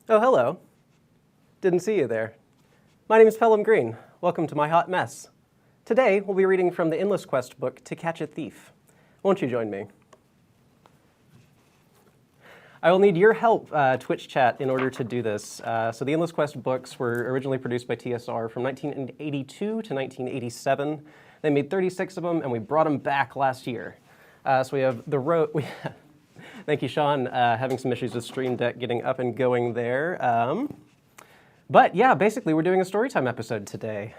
Oh, hello. Didn't see you there. My name is Pelham Greene. Welcome to my hot mess. Today, we'll be reading from the Endless Quest book, To Catch a Thief. Won't you join me? I will need your help, Twitch chat, in order to do this. So the Endless Quest books were originally produced by TSR from 1982 to 1987. They made 36 of them, and we brought them back last year. So we have the road. Thank you, Sean. Having some issues with Stream Deck getting up and going there. But yeah, basically, we're doing a storytime episode today.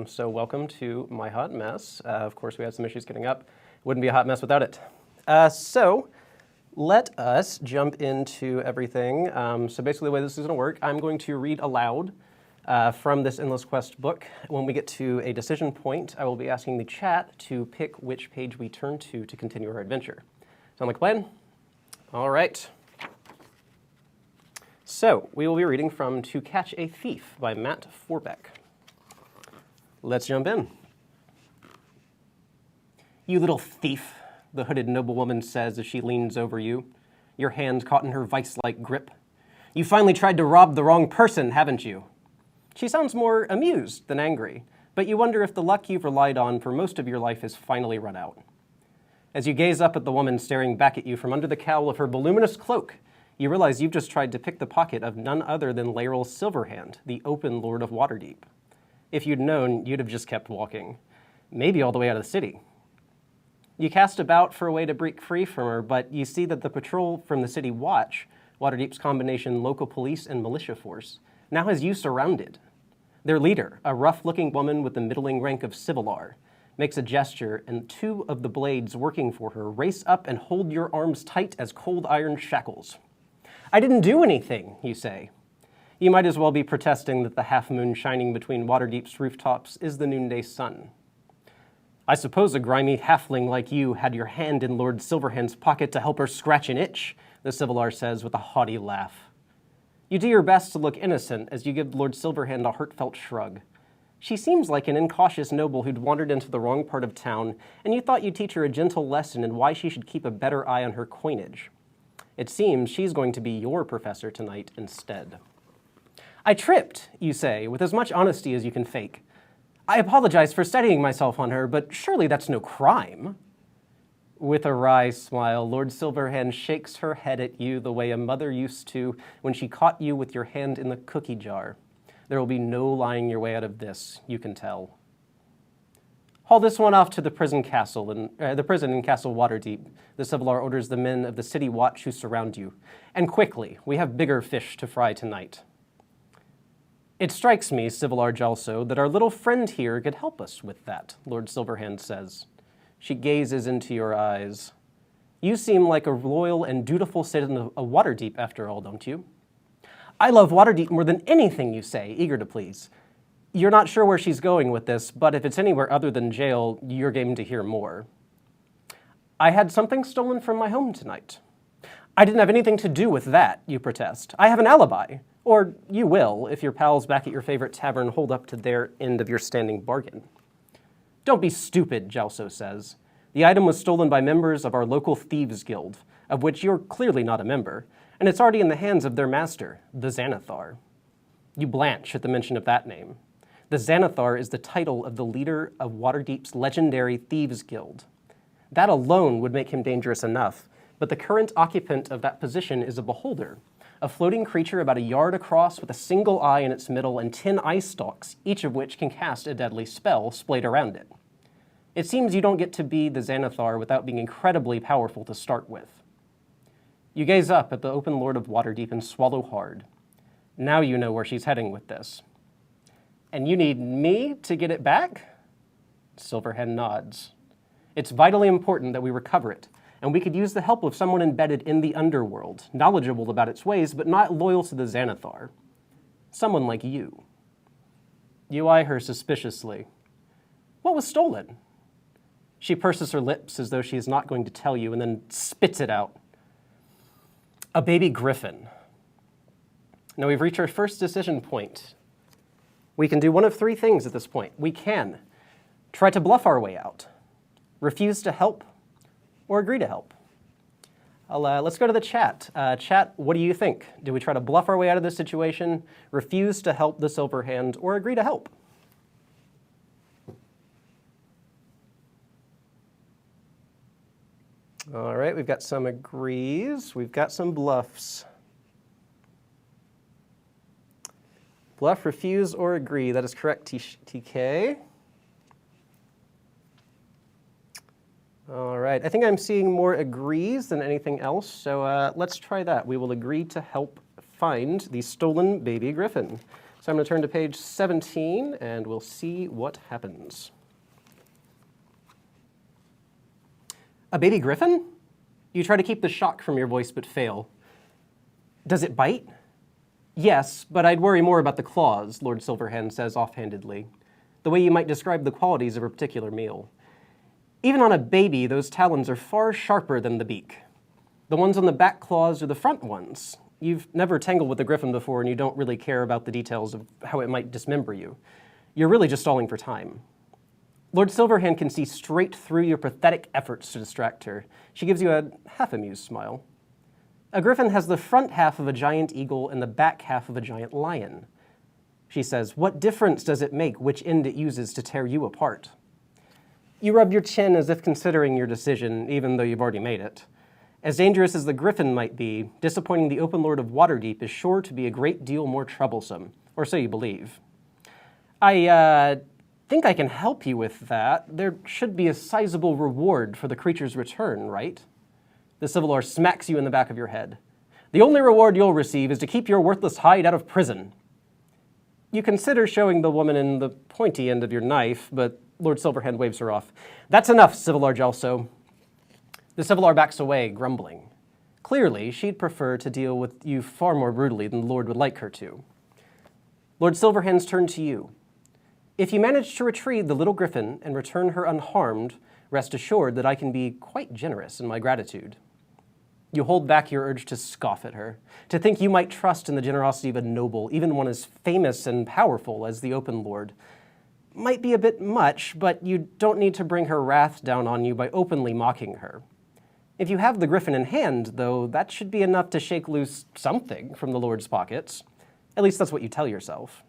So welcome to my hot mess. Of course, we had some issues getting up. Wouldn't be a hot mess without it. So let us jump into everything. So basically, the way this is going to work, I'm going to read aloud from this Endless Quest book. When we get to a decision point, I will be asking the chat to pick which page we turn to continue our adventure. Sound like a plan? All right. So, we will be reading from To Catch a Thief by Matt Forbeck. Let's jump in. You little thief, the hooded noblewoman says as she leans over you, your hand caught in her vice-like grip. You finally tried to rob the wrong person, haven't you? She sounds more amused than angry, but you wonder if the luck you've relied on for most of your life has finally run out. As you gaze up at the woman staring back at you from under the cowl of her voluminous cloak, you realize you've just tried to pick the pocket of none other than Laeral Silverhand, the open Lord of Waterdeep. If you'd known, you'd have just kept walking. Maybe all the way out of the city. You cast about for a way to break free from her, but you see that the patrol from the City Watch, Waterdeep's combination local police and militia force, now has you surrounded. Their leader, a rough-looking woman with the middling rank of Civilar, makes a gesture, and two of the blades working for her race up and hold your arms tight as cold iron shackles. I didn't do anything, you say. You might as well be protesting that the half-moon shining between Waterdeep's rooftops is the noonday sun. I suppose a grimy halfling like you had your hand in Lord Silverhand's pocket to help her scratch an itch, the Civilar says with a haughty laugh. You do your best to look innocent as you give Lord Silverhand a heartfelt shrug. She seems like an incautious noble who'd wandered into the wrong part of town, and you thought you'd teach her a gentle lesson in why she should keep a better eye on her coinage. It seems she's going to be your professor tonight instead. I tripped, you say, with as much honesty as you can fake. I apologize for steadying myself on her, but surely that's no crime. With a wry smile, Lord Silverhand shakes her head at you the way a mother used to when she caught you with your hand in the cookie jar. There will be no lying your way out of this, you can tell. Haul this one off to the prison in Castle Waterdeep. The Civilar orders the men of the City Watch who surround you. And quickly, we have bigger fish to fry tonight. It strikes me, Civilar Jalso, that our little friend here could help us with that, Lord Silverhand says. She gazes into your eyes. You seem like a loyal and dutiful citizen of Waterdeep, after all, don't you? I love Waterdeep more than anything, you say, eager to please. You're not sure where she's going with this, but if it's anywhere other than jail, you're game to hear more. I had something stolen from my home tonight. I didn't have anything to do with that, you protest. I have an alibi. Or you will, if your pals back at your favorite tavern hold up to their end of your standing bargain. Don't be stupid, Jalso says. The item was stolen by members of our local Thieves Guild, of which you're clearly not a member, and it's already in the hands of their master, the Xanathar. You blanch at the mention of that name. The Xanathar is the title of the leader of Waterdeep's legendary Thieves Guild. That alone would make him dangerous enough, but the current occupant of that position is a beholder, a floating creature about a yard across with a single eye in its middle and 10 eye stalks, each of which can cast a deadly spell splayed around it. It seems you don't get to be the Xanathar without being incredibly powerful to start with. You gaze up at the open Lord of Waterdeep and swallow hard. Now you know where she's heading with this. And you need me to get it back? Silverhand nods. It's vitally important that we recover it, and we could use the help of someone embedded in the underworld, knowledgeable about its ways, but not loyal to the Xanathar. Someone like you. You eye her suspiciously. What was stolen? She purses her lips as though she is not going to tell you, and then spits it out. A baby griffin. Now we've reached our first decision point. We can do one of three things at this point. We can try to bluff our way out, refuse to help, or agree to help. Let's go to the chat. Chat, what do you think? Do we try to bluff our way out of this situation, refuse to help the Silver Hand, or agree to help? All right, we've got some agrees. We've got some bluffs. Bluff, refuse, or agree. That is correct, TK. All right, I think I'm seeing more agrees than anything else, so let's try that. We will agree to help find the stolen Baby Griffin. So I'm going to turn to page 17, and we'll see what happens. A baby griffin? You try to keep the shock from your voice but fail. Does it bite? Yes, but I'd worry more about the claws, Lord Silverhand says offhandedly, the way you might describe the qualities of a particular meal. Even on a baby, those talons are far sharper than the beak. The ones on the back claws are the front ones. You've never tangled with a griffin before and you don't really care about the details of how it might dismember you. You're really just stalling for time. Lord Silverhand can see straight through your pathetic efforts to distract her. She gives you a half-amused smile. A griffin has the front half of a giant eagle and the back half of a giant lion. She says, what difference does it make which end it uses to tear you apart? You rub your chin as if considering your decision, even though you've already made it. As dangerous as the griffin might be, disappointing the open lord of Waterdeep is sure to be a great deal more troublesome, or so you believe. I think I can help you with that. There should be a sizable reward for the creature's return, right? The Civilar smacks you in the back of your head. The only reward you'll receive is to keep your worthless hide out of prison. You consider showing the woman in the pointy end of your knife, but Lord Silverhand waves her off. That's enough, Civilar Gelso. The Civilar backs away, grumbling. Clearly, she'd prefer to deal with you far more brutally than the Lord would like her to. Lord Silverhand's turn to you. If you manage to retrieve the little griffin and return her unharmed, rest assured that I can be quite generous in my gratitude. You hold back your urge to scoff at her, to think you might trust in the generosity of a noble, even one as famous and powerful as the Open Lord. Might be a bit much, but you don't need to bring her wrath down on you by openly mocking her. If you have the griffin in hand, though, that should be enough to shake loose something from the Lord's pockets. At least that's what you tell yourself.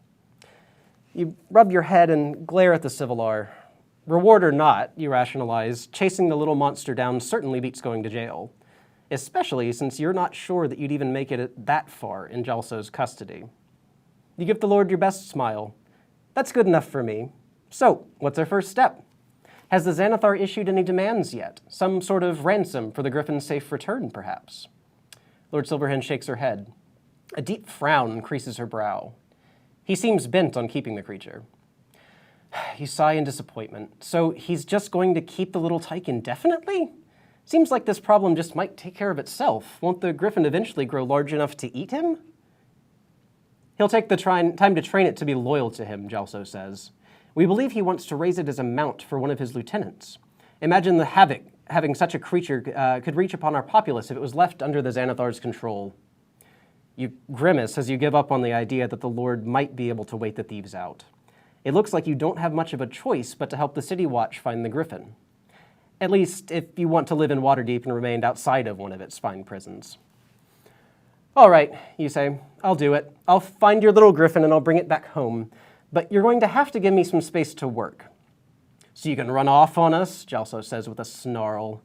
You rub your head and glare at the Civilar. Reward or not, you rationalize, chasing the little monster down certainly beats going to jail. Especially since you're not sure that you'd even make it that far in Gelso's custody. You give the Lord your best smile. That's good enough for me. So, what's our first step? Has the Xanathar issued any demands yet? Some sort of ransom for the Griffin's safe return, perhaps? Lord Silverhand shakes her head. A deep frown creases her brow. He seems bent on keeping the creature. You sigh in disappointment. So he's just going to keep the little tyke indefinitely? Seems like this problem just might take care of itself. Won't the griffin eventually grow large enough to eat him? He'll take the time to train it to be loyal to him, Gelso says. We believe he wants to raise it as a mount for one of his lieutenants. Imagine the havoc having such a creature could reach upon our populace if it was left under the Xanathar's control. You grimace as you give up on the idea that the Lord might be able to wait the thieves out. It looks like you don't have much of a choice but to help the City Watch find the griffin. At least if you want to live in Waterdeep and remain outside of one of its fine prisons. All right, you say, I'll do it. I'll find your little griffin and I'll bring it back home. But you're going to have to give me some space to work. So you can run off on us, Gelso says with a snarl.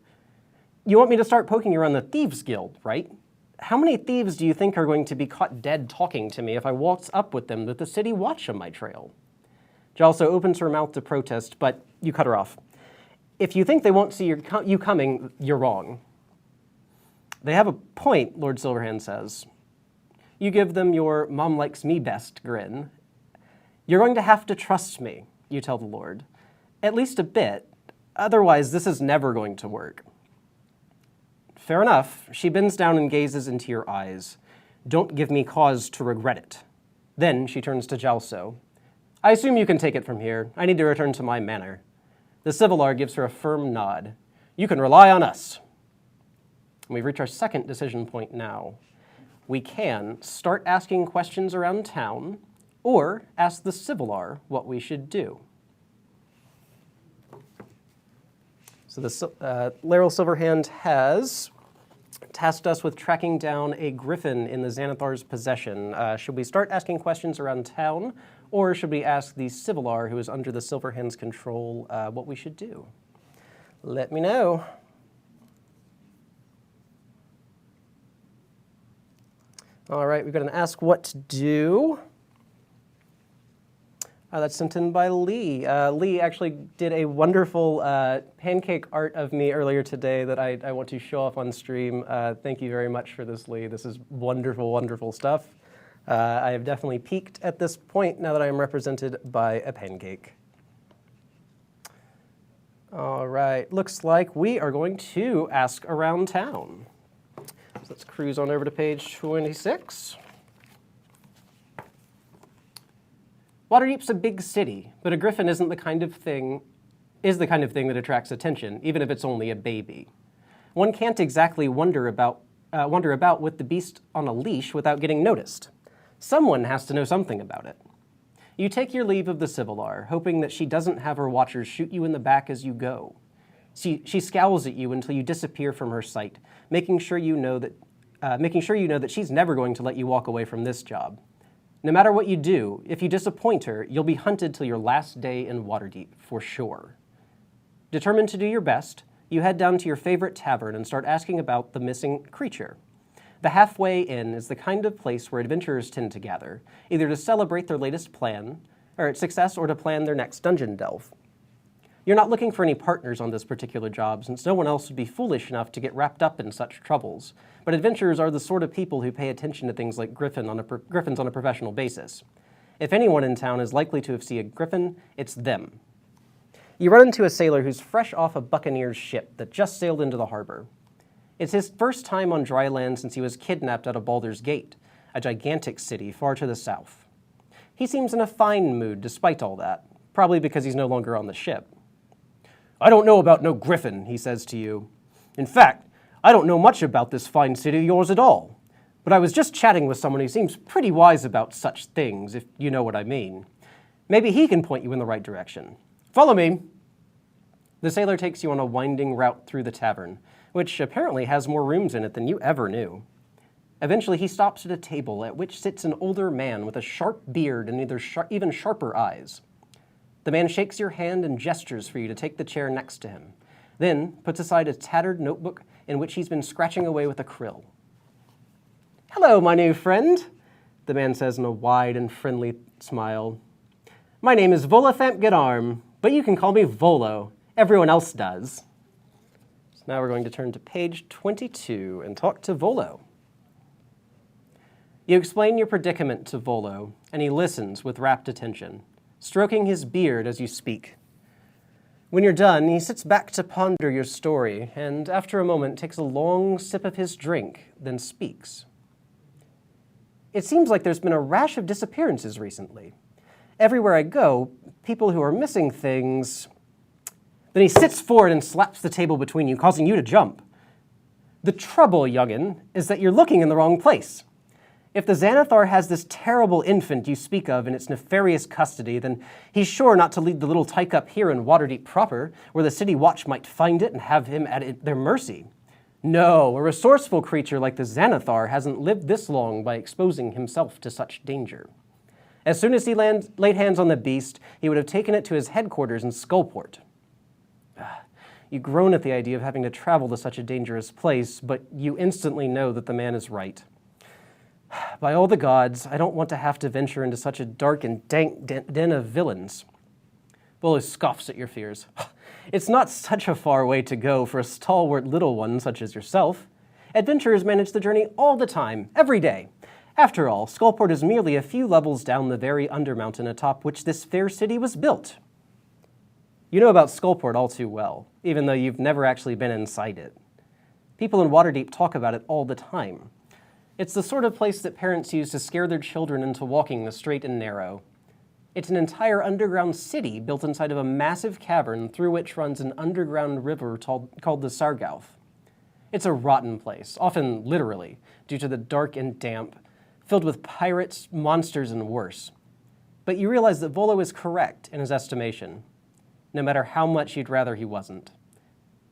You want me to start poking around the Thieves Guild, right? How many thieves do you think are going to be caught dead talking to me if I waltz up with them with the City Watch on my trail? Gelso opens her mouth to protest, but you cut her off. If you think they won't see you coming, you're wrong. They have a point, Lord Silverhand says. You give them your mom likes me best grin. You're going to have to trust me, you tell the Lord. At least a bit. Otherwise, this is never going to work. Fair enough. She bends down and gazes into your eyes. Don't give me cause to regret it. Then she turns to Gelso. I assume you can take it from here. I need to return to my manor. The Civilar gives her a firm nod. You can rely on us. We've reached our second decision point now. We can start asking questions around town, or ask the Civilar what we should do. So the Laeral Silverhand has tasked us with tracking down a griffin in the Xanathar's possession. Should we start asking questions around town, or should we ask the Civilar, who is under the Silverhand's control, what we should do? Let me know. All right, we've got an ask what to do. That's sent in by Lee. Lee actually did a wonderful pancake art of me earlier today that I want to show off on stream. Thank you very much for this, Lee. This is wonderful, wonderful stuff. I have definitely peaked at this point now that I am represented by a pancake. All right, looks like we are going to ask around town. So let's cruise on over to page 26. Waterdeep's a big city, but a griffin is the kind of thing that attracts attention, even if it's only a baby. One can't exactly wander about with the beast on a leash without getting noticed. Someone has to know something about it. You take your leave of the Civilar, hoping that she doesn't have her watchers shoot you in the back as you go. She scowls at you until you disappear from her sight, making sure you know that she's never going to let you walk away from this job. No matter what you do, if you disappoint her, you'll be hunted till your last day in Waterdeep, for sure. Determined to do your best, you head down to your favorite tavern and start asking about the missing creature. The Halfway Inn is the kind of place where adventurers tend to gather, either to celebrate their latest success or to plan their next dungeon delve. You're not looking for any partners on this particular job, since no one else would be foolish enough to get wrapped up in such troubles, but adventurers are the sort of people who pay attention to things like griffins on a professional basis. If anyone in town is likely to have seen a griffin, it's them. You run into a sailor who's fresh off a buccaneer's ship that just sailed into the harbor. It's his first time on dry land since he was kidnapped out of Baldur's Gate, a gigantic city far to the south. He seems in a fine mood despite all that, probably because he's no longer on the ship. "I don't know about no griffin," he says to you. "In fact, I don't know much about this fine city of yours at all. But I was just chatting with someone who seems pretty wise about such things, if you know what I mean. Maybe he can point you in the right direction. Follow me." The sailor takes you on a winding route through the tavern, which apparently has more rooms in it than you ever knew. Eventually, he stops at a table at which sits an older man with a sharp beard and even sharper eyes. The man shakes your hand and gestures for you to take the chair next to him, then puts aside a tattered notebook in which he's been scratching away with a krill. "Hello, my new friend," the man says in a wide and friendly smile. "My name is Volathamp Gedarm, but you can call me Volo. Everyone else does." So now we're going to turn to page 22 and talk to Volo. You explain your predicament to Volo, and he listens with rapt attention, stroking his beard as you speak. When you're done, he sits back to ponder your story, and after a moment takes a long sip of his drink, then speaks. "It seems like there's been a rash of disappearances recently. Everywhere I go, people who are missing things..." Then he sits forward and slaps the table between you, causing you to jump. "The trouble, young'un, is that you're looking in the wrong place. If the Xanathar has this terrible infant you speak of in its nefarious custody, then he's sure not to leave the little tyke-up here in Waterdeep proper, where the City Watch might find it and have him at their mercy. No, a resourceful creature like the Xanathar hasn't lived this long by exposing himself to such danger. As soon as he laid hands on the beast, he would have taken it to his headquarters in Skullport." You groan at the idea of having to travel to such a dangerous place, but you instantly know that the man is right. "By all the gods, I don't want to have to venture into such a dark and dank den of villains." Volo scoffs at your fears. "It's not such a far way to go for a stalwart little one such as yourself. Adventurers manage the journey all the time, every day. After all, Skullport is merely a few levels down the very undermountain atop which this fair city was built." You know about Skullport all too well, even though you've never actually been inside it. People in Waterdeep talk about it all the time. It's the sort of place that parents use to scare their children into walking the straight and narrow. It's an entire underground city built inside of a massive cavern through which runs an underground river called the Sargauth. It's a rotten place, often literally, due to the dark and damp, filled with pirates, monsters, and worse. But you realize that Volo is correct in his estimation, no matter how much you'd rather he wasn't.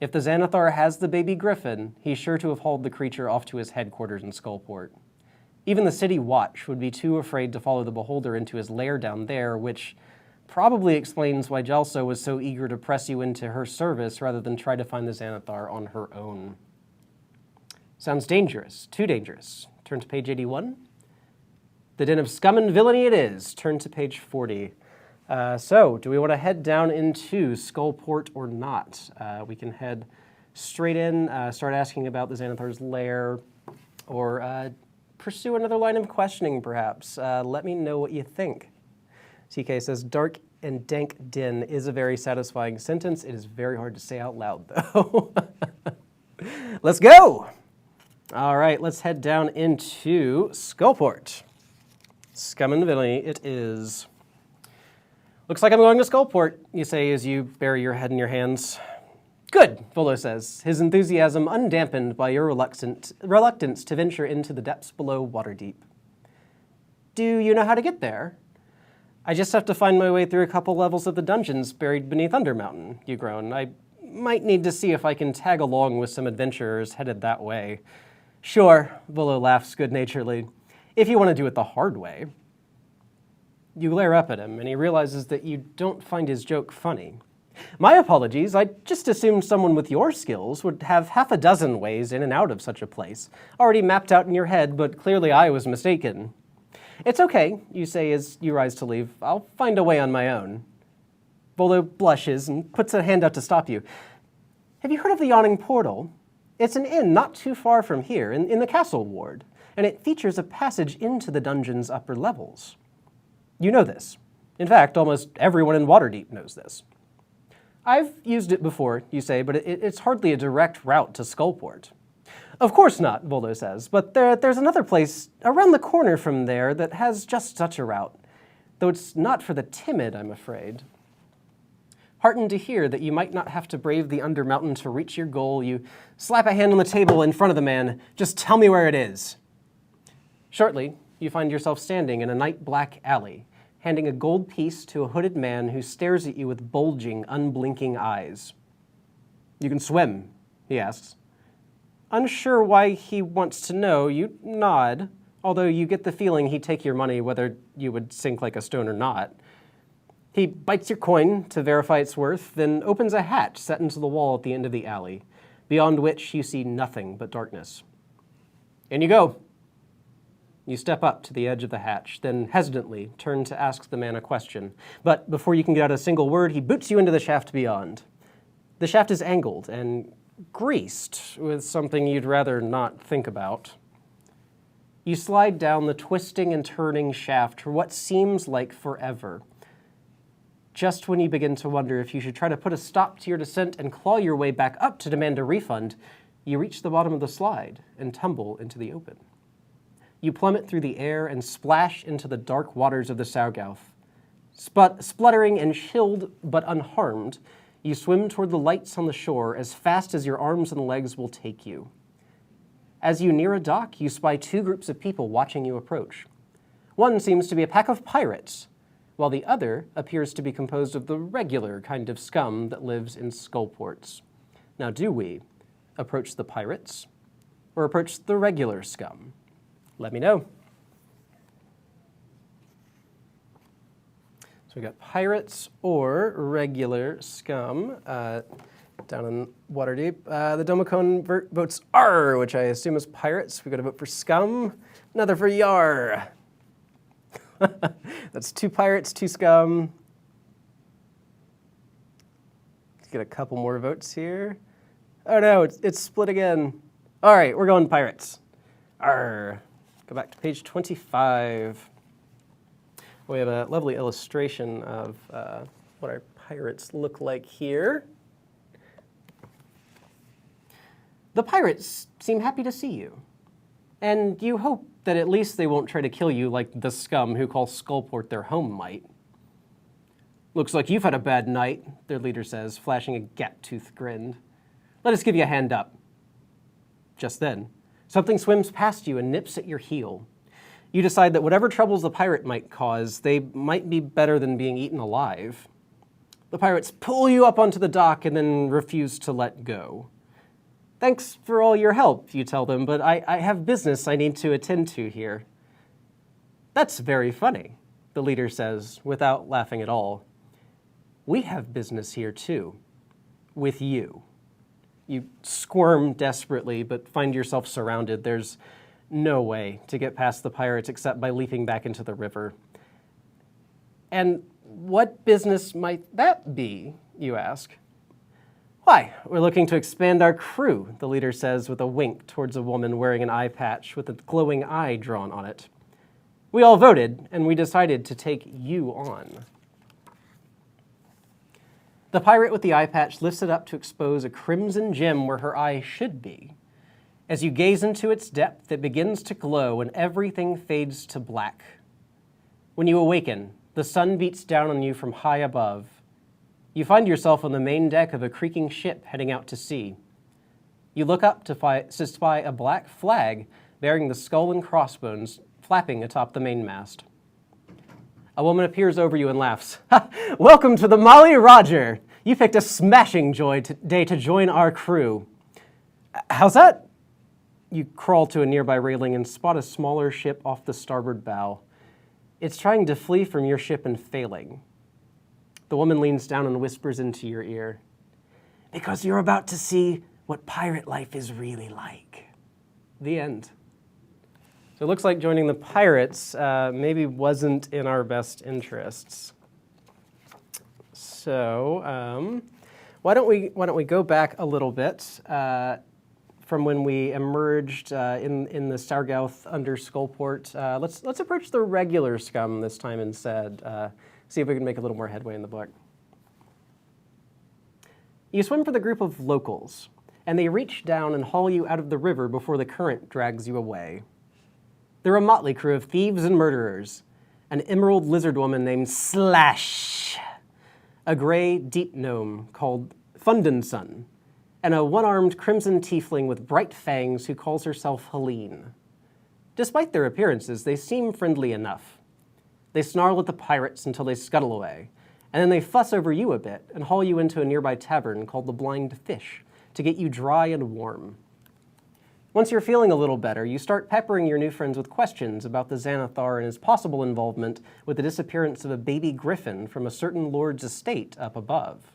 If the Xanathar has the Baby Griffon, he's sure to have hauled the creature off to his headquarters in Skullport. Even the city watch would be too afraid to follow the beholder into his lair down there, which probably explains why Gelso was so eager to press you into her service rather than try to find the Xanathar on her own. Sounds dangerous, too dangerous. Turn to page 81. The den of scum and villainy it is. Turn to page 40. So, do we want to head down into Skullport or not? We can head straight in, start asking about the Xanathar's lair, or pursue another line of questioning, perhaps. Let me know what you think. TK says, dark and dank den is a very satisfying sentence. It is very hard to say out loud, though. Let's go! All right, let's head down into Skullport. Scum and villainy it is. Looks like I'm going to Skullport, you say as you bury your head in your hands. Good, Volo says, his enthusiasm undampened by your reluctance to venture into the depths below Waterdeep. Do you know how to get there? I just have to find my way through a couple levels of the dungeons buried beneath Undermountain, you groan. I might need to see if I can tag along with some adventurers headed that way. Sure, Volo laughs good-naturedly, if you want to do it the hard way. You glare up at him, and he realizes that you don't find his joke funny. My apologies, I just assumed someone with your skills would have half a dozen ways in and out of such a place, already mapped out in your head, but clearly I was mistaken. It's okay, you say as you rise to leave. I'll find a way on my own. Volo blushes and puts a hand out to stop you. Have you heard of the Yawning Portal? It's an inn not too far from here, in the castle ward, and it features a passage into the dungeon's upper levels. You know this. In fact, almost everyone in Waterdeep knows this. I've used it before, you say, but it's hardly a direct route to Skullport. Of course not, Volo says, but there's another place around the corner from there that has just such a route, though it's not for the timid, I'm afraid. Heartened to hear that you might not have to brave the Undermountain to reach your goal, you slap a hand on the table in front of the man. Just tell me where it is. Shortly, you find yourself standing in a night-black alley, handing a gold piece to a hooded man who stares at you with bulging, unblinking eyes. You can swim, he asks. Unsure why he wants to know, you nod, although you get the feeling he'd take your money whether you would sink like a stone or not. He bites your coin to verify its worth, then opens a hatch set into the wall at the end of the alley, beyond which you see nothing but darkness. In you go. You step up to the edge of the hatch, then hesitantly turn to ask the man a question. But before you can get out a single word, he boots you into the shaft beyond. The shaft is angled and greased with something you'd rather not think about. You slide down the twisting and turning shaft for what seems like forever. Just when you begin to wonder if you should try to put a stop to your descent and claw your way back up to demand a refund, you reach the bottom of the slide and tumble into the open. You plummet through the air and splash into the dark waters of the Saugauth. Spluttering and chilled but unharmed, you swim toward the lights on the shore as fast as your arms and legs will take you. As you near a dock, you spy two groups of people watching you approach. One seems to be a pack of pirates, while the other appears to be composed of the regular kind of scum that lives in Skullports. Now, do we approach the pirates or approach the regular scum? Let me know. So we got pirates or regular scum down in Waterdeep. The Domicone votes R, which I assume is pirates. We got to vote for scum, another for Yar. That's 2 pirates, 2 scum. Let's get a couple more votes here. Oh no, it's split again. All right, we're going pirates. Arr. Go back to page 25. We have a lovely illustration of what our pirates look like here. The pirates seem happy to see you, and you hope that at least they won't try to kill you like the scum who call Skullport their home might. Looks like you've had a bad night, their leader says, flashing a gap-toothed grin. Let us give you a hand up. Just then, something swims past you and nips at your heel. You decide that whatever troubles the pirate might cause, they might be better than being eaten alive. The pirates pull you up onto the dock and then refuse to let go. Thanks for all your help, you tell them, but I have business I need to attend to here. That's very funny, the leader says, without laughing at all. We have business here too, with you. You squirm desperately, but find yourself surrounded. There's no way to get past the pirates except by leaping back into the river. And what business might that be, you ask? Why, we're looking to expand our crew, the leader says with a wink towards a woman wearing an eye patch with a glowing eye drawn on it. We all voted, and we decided to take you on. The pirate with the eye patch lifts it up to expose a crimson gem where her eye should be. As you gaze into its depth, it begins to glow and everything fades to black. When you awaken, the sun beats down on you from high above. You find yourself on the main deck of a creaking ship heading out to sea. You look up to spy a black flag bearing the skull and crossbones flapping atop the mainmast. A woman appears over you and laughs. Welcome to the Molly Roger. You picked a smashing day to join our crew. How's that? You crawl to a nearby railing and spot a smaller ship off the starboard bow. It's trying to flee from your ship and failing. The woman leans down and whispers into your ear. Because you're about to see what pirate life is really like. The end. So it looks like joining the pirates maybe wasn't in our best interests. So why don't we go back a little bit from when we emerged in the Sargouth under Skullport. Let's approach the regular Scum this time instead. See if we can make a little more headway in the book. You swim for the group of locals, and they reach down and haul you out of the river before the current drags you away. They're a motley crew of thieves and murderers, an emerald lizard woman named Slash, a gray deep gnome called Fundensun, and a one-armed crimson tiefling with bright fangs who calls herself Helene. Despite their appearances, they seem friendly enough. They snarl at the pirates until they scuttle away, and then they fuss over you a bit and haul you into a nearby tavern called the Blind Fish to get you dry and warm. Once you're feeling a little better, you start peppering your new friends with questions about the Xanathar and his possible involvement with the disappearance of a baby griffin from a certain lord's estate up above.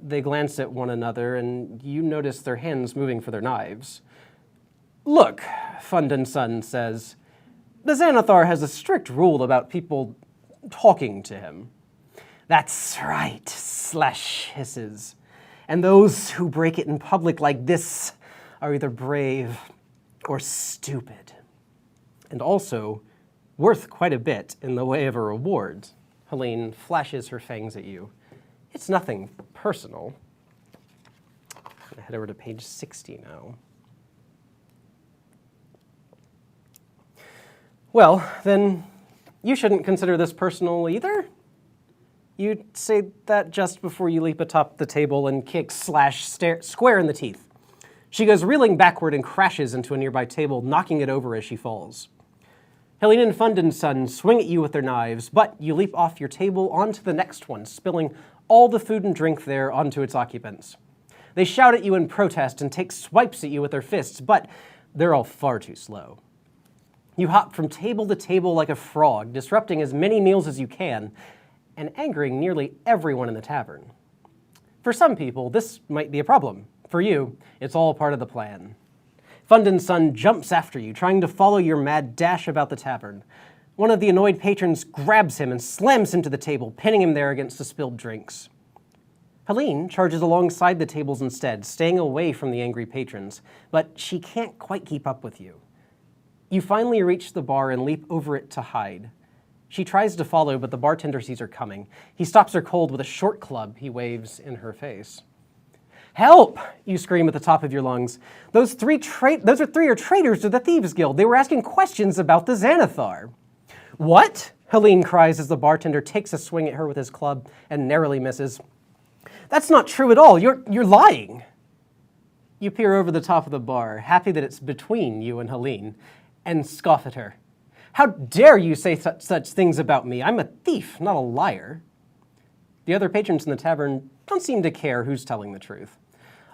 They glance at one another, and you notice their hands moving for their knives. Look, Fundensun says, the Xanathar has a strict rule about people talking to him. That's right, Slash hisses. And those who break it in public like this are either brave or stupid. And also worth quite a bit in the way of a reward. Helene flashes her fangs at you. It's nothing personal. I'm gonna head over to page 60 now. Well, then you shouldn't consider this personal either. You say that just before you leap atop the table and kick Slash square in the teeth. She goes reeling backward and crashes into a nearby table, knocking it over as she falls. Helene and Fundensun swing at you with their knives, but you leap off your table onto the next one, spilling all the food and drink there onto its occupants. They shout at you in protest and take swipes at you with their fists, but they're all far too slow. You hop from table to table like a frog, disrupting as many meals as you can, and angering nearly everyone in the tavern. For some people, this might be a problem. For you, it's all part of the plan. Fundensun jumps after you, trying to follow your mad dash about the tavern. One of the annoyed patrons grabs him and slams him to the table, pinning him there against the spilled drinks. Helene charges alongside the tables instead, staying away from the angry patrons, but she can't quite keep up with you. You finally reach the bar and leap over it to hide. She tries to follow, but the bartender sees her coming. He stops her cold with a short club he waves in her face. Help! You scream at the top of your lungs. Those three are traitors to the Thieves Guild. They were asking questions about the Xanathar. What? Helene cries as the bartender takes a swing at her with his club and narrowly misses. That's not true at all. You're lying. You peer over the top of the bar, happy that it's between you and Helene, and scoff at her. How dare you say such things about me? I'm a thief, not a liar. The other patrons in the tavern don't seem to care who's telling the truth.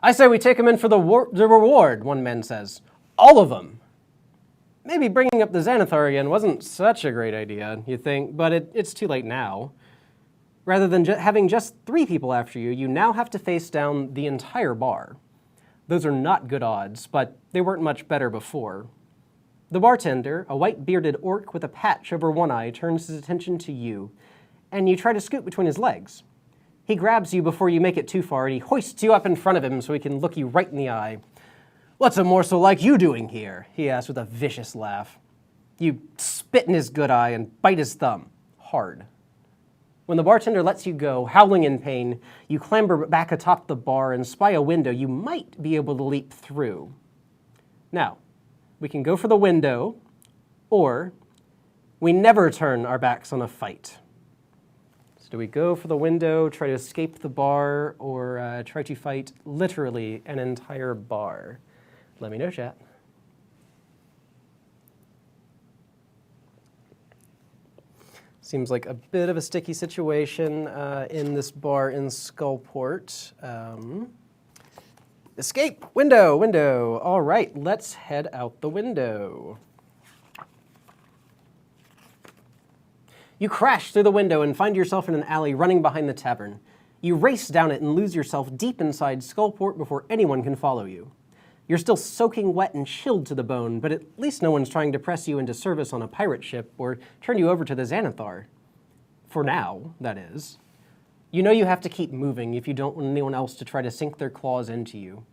I say we take them in for the reward, one man says. All of them. Maybe bringing up the Xanathar again wasn't such a great idea, you think, but it's too late now. Rather than having just 3 people after you, you now have to face down the entire bar. Those are not good odds, but they weren't much better before. The bartender, a white-bearded orc with a patch over one eye, turns his attention to you, and you try to scoot between his legs. He grabs you before you make it too far, and he hoists you up in front of him so he can look you right in the eye. "What's a morsel like you doing here?" he asks with a vicious laugh. You spit in his good eye and bite his thumb, hard. When the bartender lets you go, howling in pain, you clamber back atop the bar and spy a window you might be able to leap through. Now, we can go for the window, or we never turn our backs on a fight. So do we go for the window, try to escape the bar, or try to fight literally an entire bar? Let me know, chat. Seems like a bit of a sticky situation in this bar in Skullport. Escape! Window! All right, let's head out the window. You crash through the window and find yourself in an alley running behind the tavern. You race down it and lose yourself deep inside Skullport before anyone can follow you. You're still soaking wet and chilled to the bone, but at least no one's trying to press you into service on a pirate ship or turn you over to the Xanathar. For now, that is. You know you have to keep moving if you don't want anyone else to try to sink their claws into you.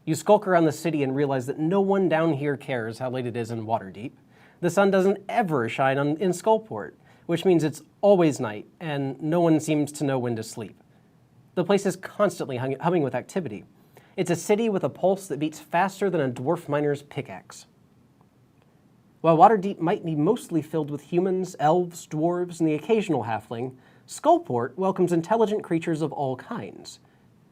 You skulk around the city and realize that no one down here cares how late it is in Waterdeep. The sun doesn't ever shine in Skullport, which means it's always night, and no one seems to know when to sleep. The place is constantly humming with activity. It's a city with a pulse that beats faster than a dwarf miner's pickaxe. While Waterdeep might be mostly filled with humans, elves, dwarves, and the occasional halfling, Skullport welcomes intelligent creatures of all kinds.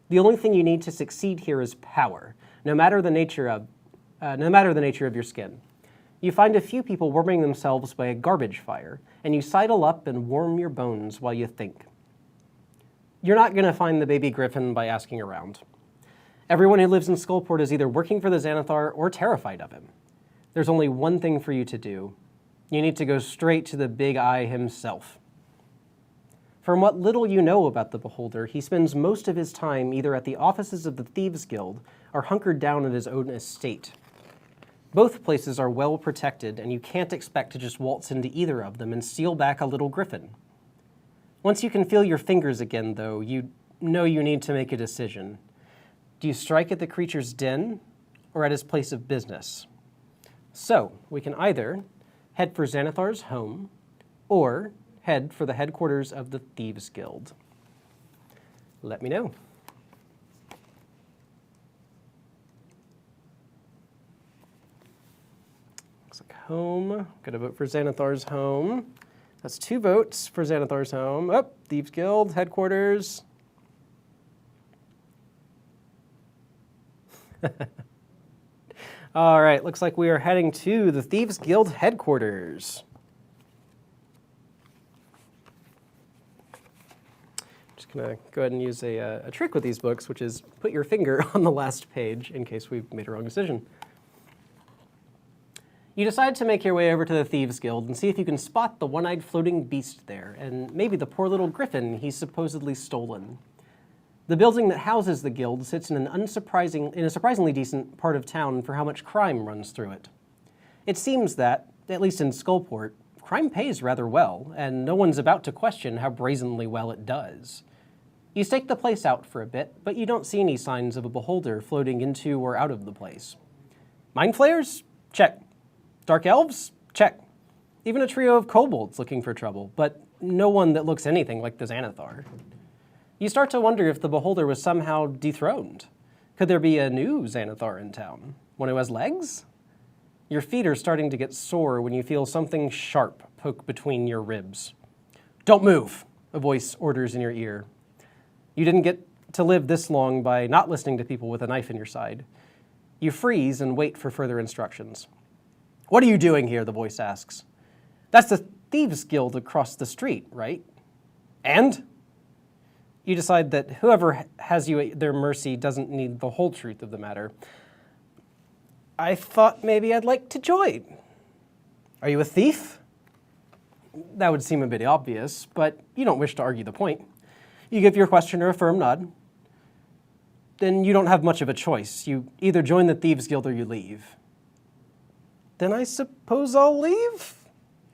The only thing you need to succeed here is power, no matter the nature of your skin. You find a few people warming themselves by a garbage fire, and you sidle up and warm your bones while you think. You're not going to find the Baby Griffon by asking around. Everyone who lives in Skullport is either working for the Xanathar or terrified of him. There's only one thing for you to do. You need to go straight to the Big Eye himself. From what little you know about the Beholder, he spends most of his time either at the offices of the Thieves Guild or hunkered down at his own estate. Both places are well protected, and you can't expect to just waltz into either of them and steal back a little griffin. Once you can feel your fingers again, though, you know you need to make a decision. Do you strike at the creature's den or at his place of business? So, we can either head for Xanathar's home or head for the headquarters of the Thieves Guild. Let me know. Looks like home. Gotta vote for Xanathar's home. That's 2 votes for Xanathar's home. Oh, Thieves Guild, headquarters. All right, looks like we are heading to the Thieves Guild headquarters. Just gonna go ahead and use a trick with these books, which is put your finger on the last page in case we've made a wrong decision. You decide to make your way over to the Thieves Guild and see if you can spot the one-eyed floating beast there, and maybe the poor little griffin he's supposedly stolen. The building that houses the guild sits in a surprisingly decent part of town for how much crime runs through it. It seems that, at least in Skullport, crime pays rather well, and no one's about to question how brazenly well it does. You stake the place out for a bit, but you don't see any signs of a beholder floating into or out of the place. Mind flayers? Check. Dark elves? Check. Even a trio of kobolds looking for trouble, but no one that looks anything like the Xanathar. You start to wonder if the Beholder was somehow dethroned. Could there be a new Xanathar in town? One who has legs? Your feet are starting to get sore when you feel something sharp poke between your ribs. "Don't move," a voice orders in your ear. You didn't get to live this long by not listening to people with a knife in your side. You freeze and wait for further instructions. "What are you doing here?" the voice asks. "That's the Thieves Guild across the street, right?" "And?" You decide that whoever has you at their mercy doesn't need the whole truth of the matter. I thought maybe I'd like to join. Are you a thief? That would seem a bit obvious, but you don't wish to argue the point. You give your questioner a firm nod. Then you don't have much of a choice. You either join the Thieves Guild or you leave. Then I suppose I'll leave?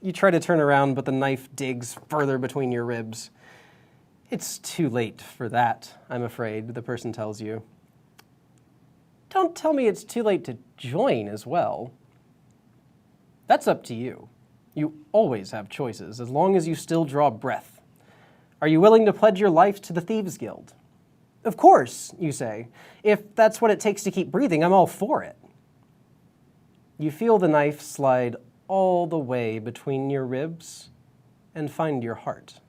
You try to turn around, but the knife digs further between your ribs. It's too late for that, I'm afraid, the person tells you. Don't tell me it's too late to join as well. That's up to you. You always have choices, as long as you still draw breath. Are you willing to pledge your life to the Thieves Guild? Of course, you say. If that's what it takes to keep breathing, I'm all for it. You feel the knife slide all the way between your ribs and find your heart.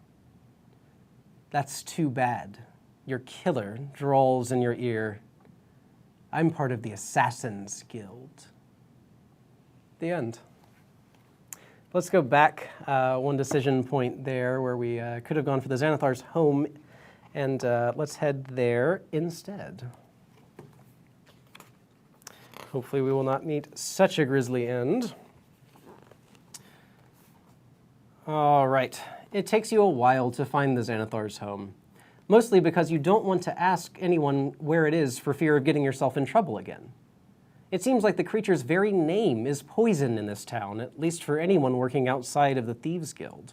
That's too bad. Your killer drawls in your ear. I'm part of the Assassins Guild. The end. Let's go back one decision point there where we could have gone for the Xanathar's home, and let's head there instead. Hopefully we will not meet such a grisly end. All right. It takes you a while to find the Xanathar's home, mostly because you don't want to ask anyone where it is for fear of getting yourself in trouble again. It seems like the creature's very name is poison in this town, at least for anyone working outside of the Thieves Guild.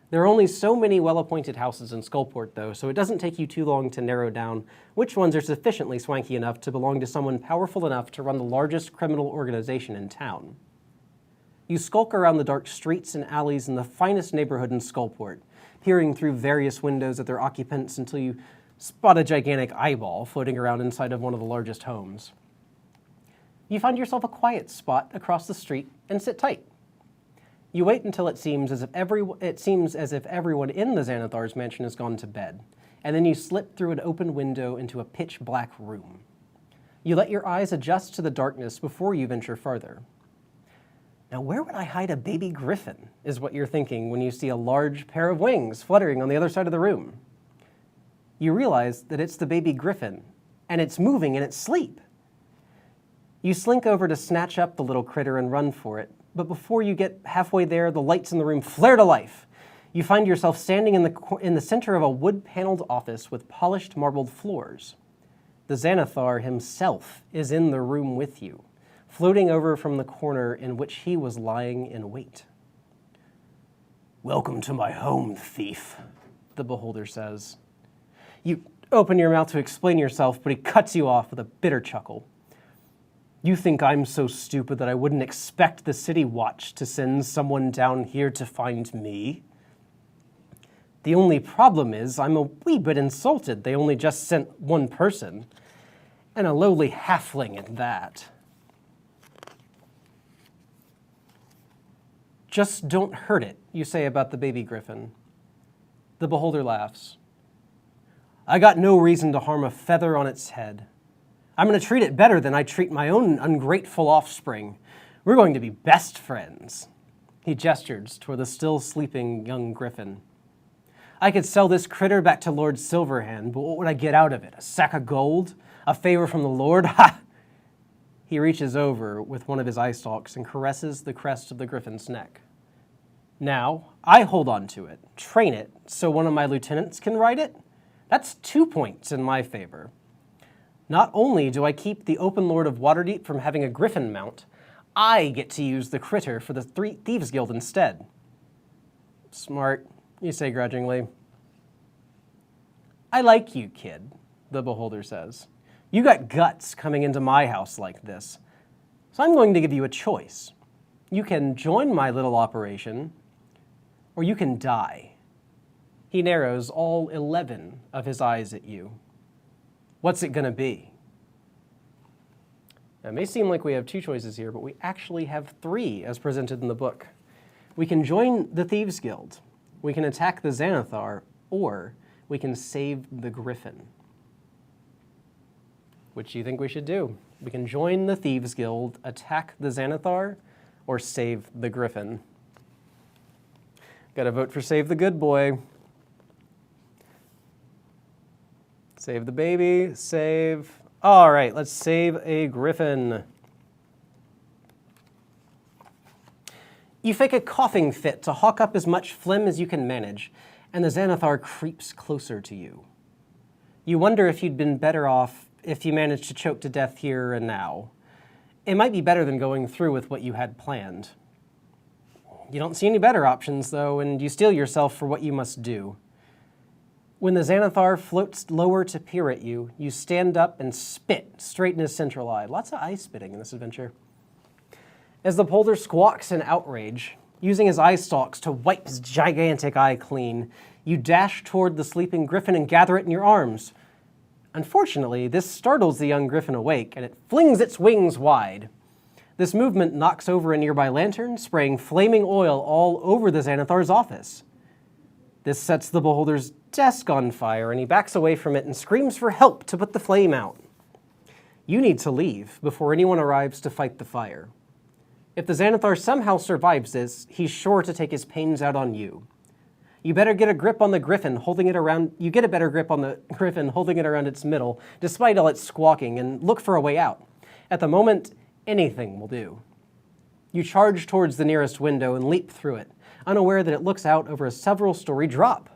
There are only so many well-appointed houses in Skullport, though, so it doesn't take you too long to narrow down which ones are sufficiently swanky enough to belong to someone powerful enough to run the largest criminal organization in town. You skulk around the dark streets and alleys in the finest neighborhood in Skullport, peering through various windows at their occupants until you spot a gigantic eyeball floating around inside of one of the largest homes. You find yourself a quiet spot across the street and sit tight. You wait until it seems as if everyone in the Xanathar's mansion has gone to bed, and then you slip through an open window into a pitch-black room. You let your eyes adjust to the darkness before you venture farther. Now, where would I hide a baby griffin, is what you're thinking when you see a large pair of wings fluttering on the other side of the room. You realize that it's the baby griffin, and it's moving in its sleep. You slink over to snatch up the little critter and run for it, but before you get halfway there, the lights in the room flare to life. You find yourself standing in the center of a wood-paneled office with polished marbled floors. The Xanathar himself is in the room with you, floating over from the corner in which he was lying in wait. "Welcome to my home, thief," the beholder says. You open your mouth to explain yourself, but he cuts you off with a bitter chuckle. "You think I'm so stupid that I wouldn't expect the City Watch to send someone down here to find me? The only problem is I'm a wee bit insulted they only just sent one person, and a lowly halfling at that. Just don't hurt it," you say about the baby griffin. The beholder laughs. "I got no reason to harm a feather on its head. I'm going to treat it better than I treat my own ungrateful offspring. We're going to be best friends." He gestures toward the still sleeping young griffin. "I could sell this critter back to Lord Silverhand, but what would I get out of it? A sack of gold? A favor from the Lord? Ha!" He reaches over with one of his eye stalks and caresses the crest of the griffin's neck. "Now, I hold on to it, train it, so one of my lieutenants can ride it. That's 2 points in my favor. Not only do I keep the Open Lord of Waterdeep from having a griffin mount, I get to use the critter for the Thieves Guild instead." "Smart," you say grudgingly. "I like you, kid," the beholder says. "You got guts coming into my house like this. So I'm going to give you a choice. You can join my little operation, or you can die." He narrows all 11 of his eyes at you. "What's it going to be?" Now, it may seem like we have 2 choices here, but we actually have 3 as presented in the book. We can join the Thieves Guild, we can attack the Xanathar, or we can save the Griffin. Which do you think we should do? We can join the Thieves Guild, attack the Xanathar, or save the Griffin. Gotta vote for Save the Good Boy. Save the baby, save. All right, let's save a griffin. You fake a coughing fit to hawk up as much phlegm as you can manage, and the Xanathar creeps closer to you. You wonder if you'd been better off if you managed to choke to death here and now. It might be better than going through with what you had planned. You don't see any better options, though, and you steel yourself for what you must do. When the Xanathar floats lower to peer at you, you stand up and spit straight in his central eye. Lots of eye spitting in this adventure. As the beholder squawks in outrage, using his eye stalks to wipe his gigantic eye clean, you dash toward the sleeping griffin and gather it in your arms. Unfortunately, this startles the young griffin awake, and it flings its wings wide. This movement knocks over a nearby lantern, spraying flaming oil all over the Xanathar's office. This sets the beholder's desk on fire, and he backs away from it and screams for help to put the flame out. You need to leave before anyone arrives to fight the fire. If the Xanathar somehow survives this, he's sure to take his pains out on you. You better get a grip on the griffin, holding it around. You get a better grip on the griffin, holding it around its middle, despite all its squawking, and look for a way out. At the moment, anything will do. You charge towards the nearest window and leap through it, unaware that it looks out over a several-story drop.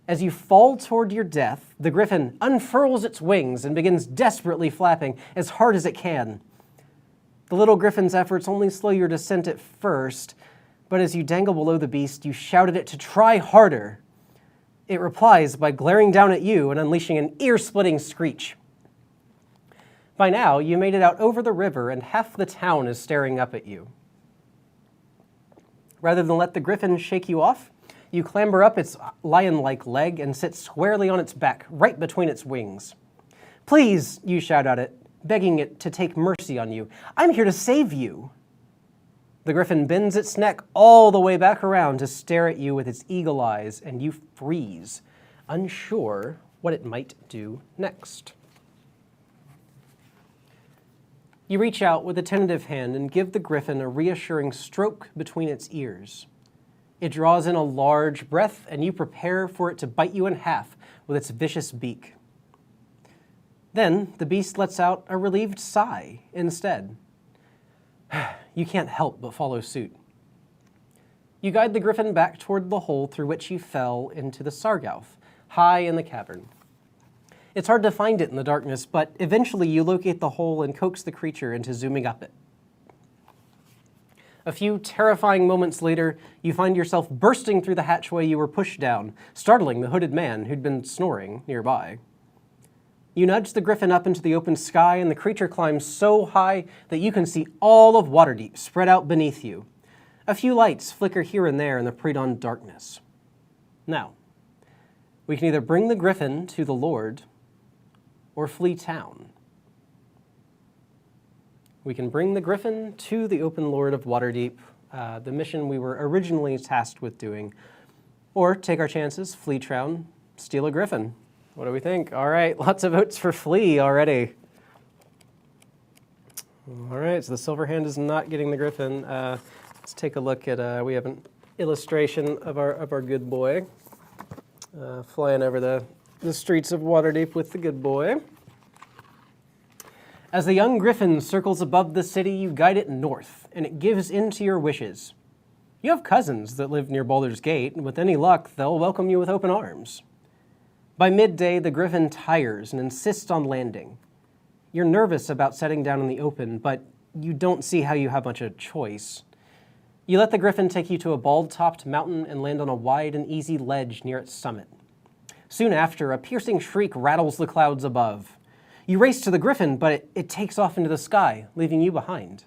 As you fall toward your death, the griffin unfurls its wings and begins desperately flapping as hard as it can. The little griffin's efforts only slow your descent at first, but as you dangle below the beast, you shout at it to try harder. It replies by glaring down at you and unleashing an ear-splitting screech. By now, you made it out over the river, and half the town is staring up at you. Rather than let the griffin shake you off, you clamber up its lion-like leg and sit squarely on its back, right between its wings. Please, you shout at it, begging it to take mercy on you. I'm here to save you. The griffin bends its neck all the way back around to stare at you with its eagle eyes, and you freeze, unsure what it might do next. You reach out with a tentative hand and give the griffin a reassuring stroke between its ears. It draws in a large breath, and you prepare for it to bite you in half with its vicious beak. Then the beast lets out a relieved sigh instead. You can't help but follow suit. You guide the griffin back toward the hole through which you fell into the Sargouth, high in the cavern. It's hard to find it in the darkness, but eventually you locate the hole and coax the creature into zooming up it. A few terrifying moments later, you find yourself bursting through the hatchway you were pushed down, startling the hooded man who'd been snoring nearby. You nudge the griffin up into the open sky, and the creature climbs so high that you can see all of Waterdeep spread out beneath you. A few lights flicker here and there in the pre-dawn darkness. Now, we can either bring the griffin to the Lord or flee town. We can bring the griffin to the open Lord of Waterdeep, the mission we were originally tasked with doing, or take our chances, flee town, steal a griffin. What do we think? All right, lots of votes for flee already. All right, so the silver hand is not getting the griffin. Let's take a look at, we have an illustration of our good boy flying over the streets of Waterdeep with the good boy. As the young griffin circles above the city, you guide it north, and it gives in to your wishes. You have cousins that live near Baldur's Gate, and with any luck, they'll welcome you with open arms. By midday, the griffin tires and insists on landing. You're nervous about setting down in the open, but you don't see how you have much of a choice. You let the griffin take you to a bald-topped mountain and land on a wide and easy ledge near its summit. Soon after, a piercing shriek rattles the clouds above. You race to the griffin, but it takes off into the sky, leaving you behind.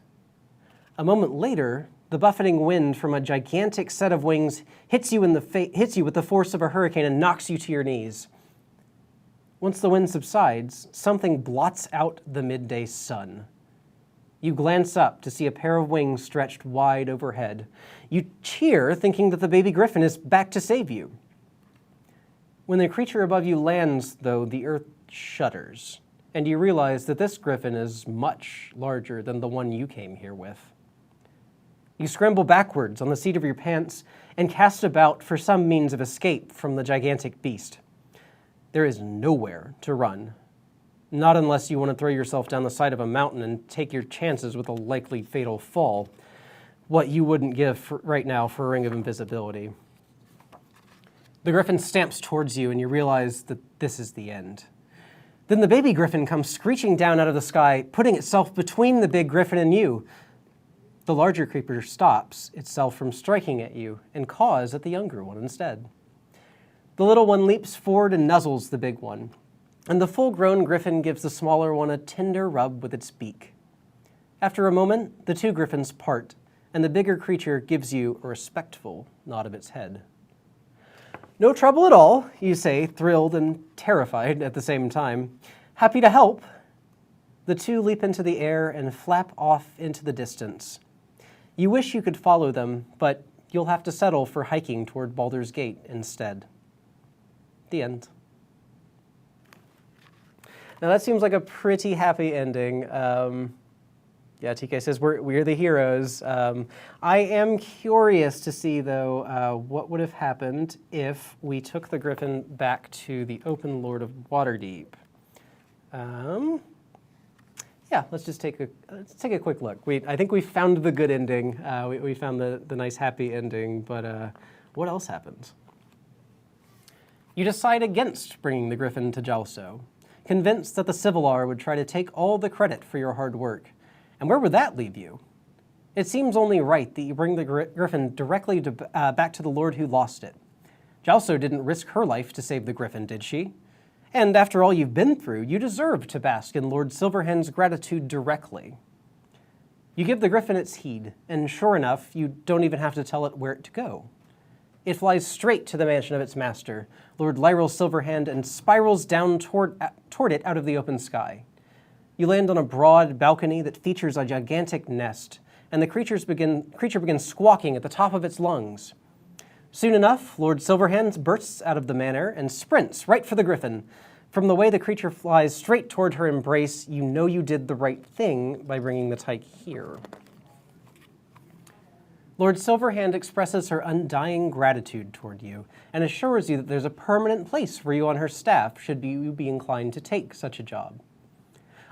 A moment later, the buffeting wind from a gigantic set of wings hits you with the force of a hurricane and knocks you to your knees. Once the wind subsides, something blots out the midday sun. You glance up to see a pair of wings stretched wide overhead. You cheer, thinking that the baby griffin is back to save you. When the creature above you lands, though, the earth shudders, and you realize that this griffin is much larger than the one you came here with. You scramble backwards on the seat of your pants and cast about for some means of escape from the gigantic beast. There is nowhere to run. Not unless you want to throw yourself down the side of a mountain and take your chances with a likely fatal fall. What you wouldn't give right now for a ring of invisibility. The Griffin stamps towards you and you realize that this is the end. Then the baby Griffin comes screeching down out of the sky, putting itself between the big Griffin and you. The larger creature stops itself from striking at you and caws at the younger one instead. The little one leaps forward and nuzzles the big one, and the full-grown Griffin gives the smaller one a tender rub with its beak. After a moment, the two Griffins part, and the bigger creature gives you a respectful nod of its head. "No trouble at all," you say, thrilled and terrified at the same time. "Happy to help." The two leap into the air and flap off into the distance. You wish you could follow them, but you'll have to settle for hiking toward Baldur's Gate instead. The end. Now that seems like a pretty happy ending. Yeah, TK says we're the heroes. I am curious to see, though, what would have happened if we took the Griffin back to the Open Lord of Waterdeep. Yeah, let's just take a quick look. I think we found the good ending. We found the nice happy ending, but what else happens? You decide against bringing the Griffin to Jalso, convinced that the Civilar would try to take all the credit for your hard work. And where would that leave you? It seems only right that you bring the Griffin directly back to the Lord who lost it. Jalso didn't risk her life to save the Griffin, did she? And after all you've been through, you deserve to bask in Lord Silverhand's gratitude directly. You give the Griffin its heed, and sure enough, you don't even have to tell it where to go. It flies straight to the mansion of its master, Lord Lyril Silverhand, and spirals down toward it out of the open sky. You land on a broad balcony that features a gigantic nest, and the creature begins squawking at the top of its lungs. Soon enough, Lord Silverhand bursts out of the manor and sprints right for the Griffin. From the way the creature flies straight toward her embrace, you know you did the right thing by bringing the tyke here. Lord Silverhand expresses her undying gratitude toward you and assures you that there's a permanent place for you on her staff should you be inclined to take such a job.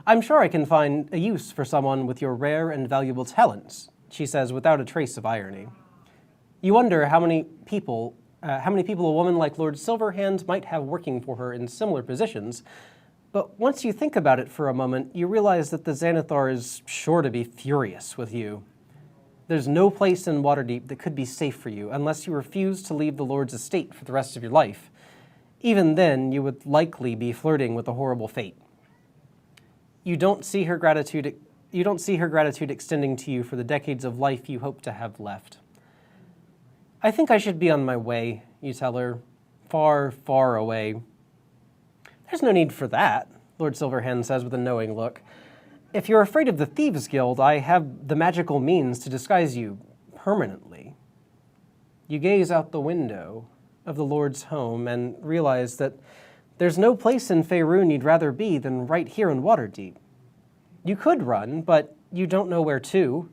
"I'm sure I can find a use for someone with your rare and valuable talents," she says without a trace of irony. You wonder how many people a woman like Lord Silverhand might have working for her in similar positions, but once you think about it for a moment, you realize that the Xanathar is sure to be furious with you. There's no place in Waterdeep that could be safe for you unless you refuse to leave the Lord's estate for the rest of your life. Even then, you would likely be flirting with a horrible fate. You don't see her gratitude extending to you for the decades of life you hope to have left. "I think I should be on my way," you tell her. "Far, far away." "There's no need for that," Lord Silverhand says with a knowing look. "If you're afraid of the Thieves Guild, I have the magical means to disguise you permanently." You gaze out the window of the Lord's home and realize that there's no place in Faerun you'd rather be than right here in Waterdeep. You could run, but you don't know where to.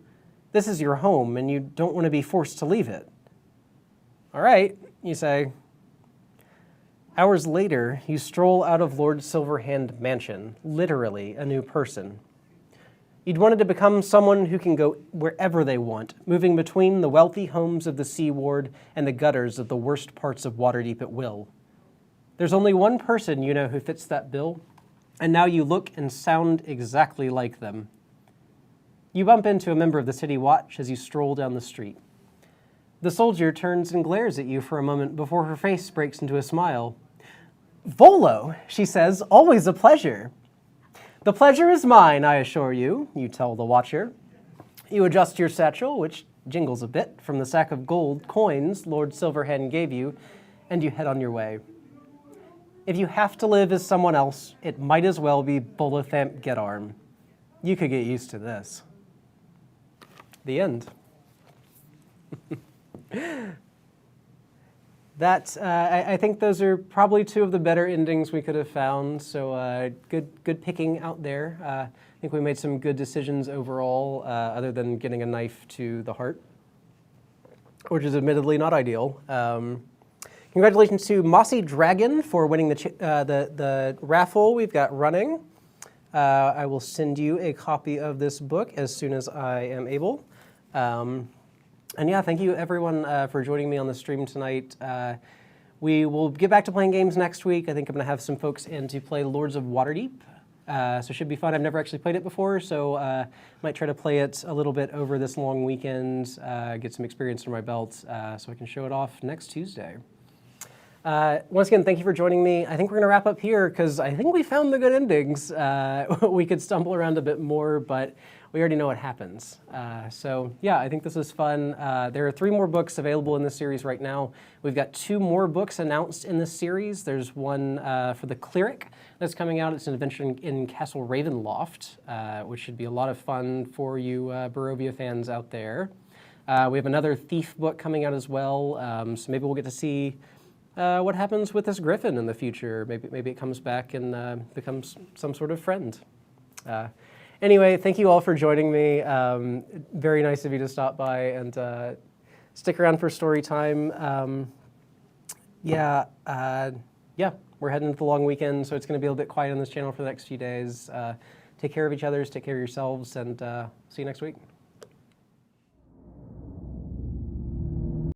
This is your home, and you don't want to be forced to leave it. "All right," you say. Hours later, you stroll out of Lord Silverhand Mansion, literally a new person. You'd wanted to become someone who can go wherever they want, moving between the wealthy homes of the Sea Ward and the gutters of the worst parts of Waterdeep at will. There's only one person you know who fits that bill, and now you look and sound exactly like them. You bump into a member of the City Watch as you stroll down the street. The soldier turns and glares at you for a moment before her face breaks into a smile. "Volo," she says, "always a pleasure." "The pleasure is mine, I assure you," you tell the Watcher. You adjust your satchel, which jingles a bit from the sack of gold coins Lord Silverhand gave you, and you head on your way. If you have to live as someone else, it might as well be Bolothamp Getarm. You could get used to this. The end. I think those are probably two of the better endings we could have found. So good picking out there. I think we made some good decisions overall, other than getting a knife to the heart, which is admittedly not ideal. Congratulations to Mossy Dragon for winning the raffle we've got running. I will send you a copy of this book as soon as I am able. And yeah, thank you everyone for joining me on the stream tonight. We will get back to playing games next week. I think I'm going to have some folks in to play Lords of Waterdeep. So it should be fun. I've never actually played it before, so might try to play it a little bit over this long weekend, get some experience under my belt, so I can show it off next Tuesday. Once again, thank you for joining me. I think we're going to wrap up here because I think we found the good endings. We could stumble around a bit more, but we already know what happens. So yeah, I think this was fun. There are 3 more books available in this series right now. We've got 2 more books announced in this series. There's one for the Cleric that's coming out. It's an adventure in Castle Ravenloft, which should be a lot of fun for you Barovia fans out there. We have another Thief book coming out as well, so maybe we'll get to see what happens with this Griffin in the future. Maybe it comes back and becomes some sort of friend. Anyway, thank you all for joining me. Very nice of you to stop by and stick around for story time. Yeah, we're heading into the long weekend, so it's going to be a little bit quiet on this channel for the next few days. Take care of each other, take care of yourselves, and see you next week.